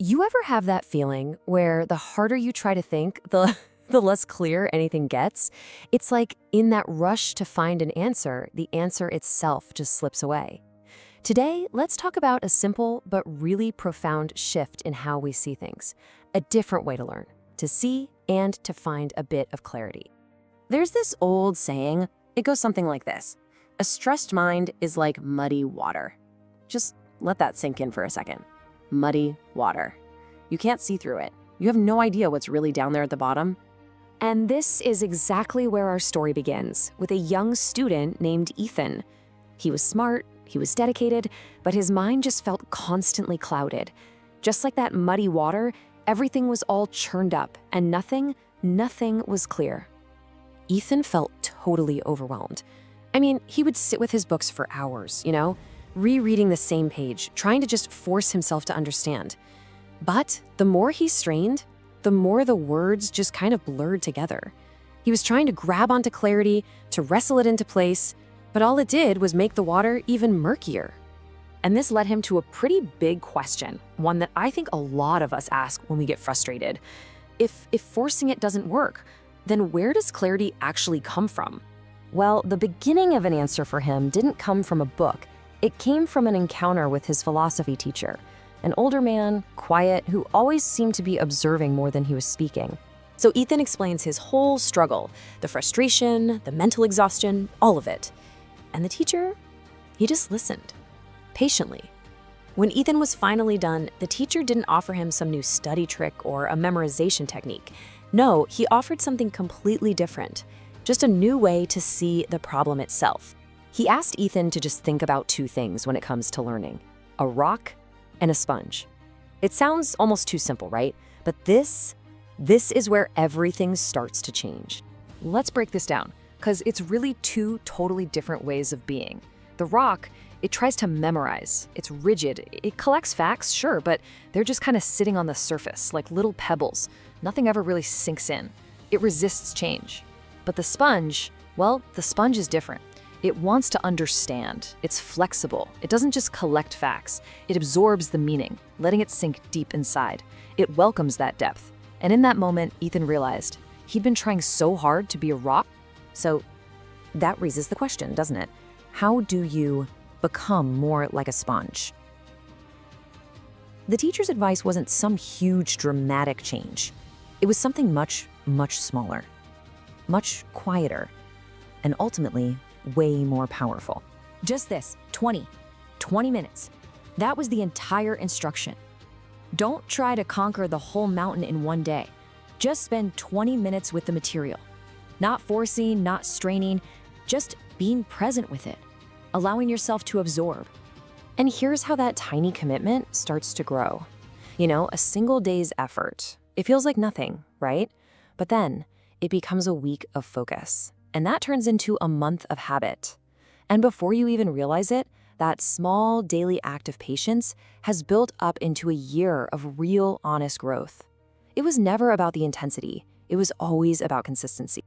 You ever have that feeling where the harder you try to think, the less clear anything gets? It's like in that rush to find an answer, the answer itself just slips away. Today, let's talk about a simple but really profound shift in how we see things. A different way to learn, to see, and to find a bit of clarity. There's this old saying, it goes something like this: a stressed mind is like muddy water. Just let that sink in for a second. Muddy water. You can't see through it. You have no idea what's really down there at the bottom. And this is exactly where our story begins, with a young student named Ethan. He was smart, he was dedicated, but his mind just felt constantly clouded. Just like that muddy water, everything was all churned up, and nothing was clear. Ethan felt totally overwhelmed. I mean, he would sit with his books for hours, rereading the same page, trying to just force himself to understand. But the more he strained, the more the words just kind of blurred together. He was trying to grab onto clarity, to wrestle it into place, but all it did was make the water even murkier. And this led him to a pretty big question, one that I think a lot of us ask when we get frustrated. If forcing it doesn't work, then where does clarity actually come from? Well, the beginning of an answer for him didn't come from a book. It came from an encounter with his philosophy teacher, an older man, quiet, who always seemed to be observing more than he was speaking. So Ethan explains his whole struggle, the frustration, the mental exhaustion, all of it. And the teacher, he just listened, patiently. When Ethan was finally done, the teacher didn't offer him some new study trick or a memorization technique. No, he offered something completely different, just a new way to see the problem itself. He asked Ethan to just think about two things when it comes to learning: a rock and a sponge. It sounds almost too simple, right? But this is where everything starts to change. Let's break this down, because it's really two totally different ways of being. The rock, it tries to memorize. It's rigid. It collects facts, sure, but they're just kind of sitting on the surface, like little pebbles. Nothing ever really sinks in. It resists change. But the sponge, well, the sponge is different. It wants to understand. It's flexible. It doesn't just collect facts. It absorbs the meaning, letting it sink deep inside. It welcomes that depth. And in that moment, Ethan realized he'd been trying so hard to be a rock. So that raises the question, doesn't it? How do you become more like a sponge? The teacher's advice wasn't some huge dramatic change. It was something much, much smaller, much quieter, and ultimately way more powerful. Just this, 20 minutes. That was the entire instruction. Don't try to conquer the whole mountain in one day. Just spend 20 minutes with the material. Not forcing, not straining, just being present with it, allowing yourself to absorb. And here's how that tiny commitment starts to grow. A single day's effort. It feels like nothing, right? But then it becomes a week of focus. And that turns into a month of habit. And before you even realize it, that small daily act of patience has built up into a year of real, honest growth. It was never about the intensity. It was always about consistency.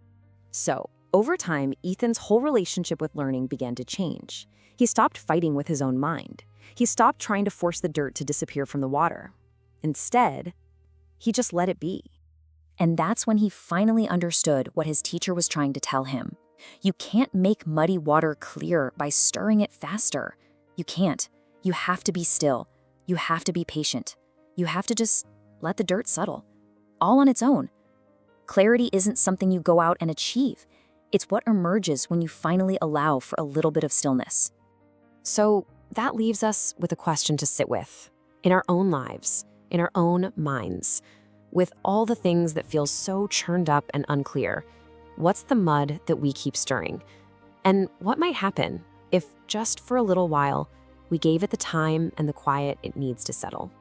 So, over time, Ethan's whole relationship with learning began to change. He stopped fighting with his own mind. He stopped trying to force the dirt to disappear from the water. Instead, he just let it be. And that's when he finally understood what his teacher was trying to tell him. You can't make muddy water clear by stirring it faster. You can't. You have to be still. You have to be patient. You have to just let the dirt settle, all on its own. Clarity isn't something you go out and achieve. It's what emerges when you finally allow for a little bit of stillness. So that leaves us with a question to sit with, in our own lives, in our own minds. With all the things that feel so churned up and unclear, what's the mud that we keep stirring? And what might happen if, just for a little while, we gave it the time and the quiet it needs to settle?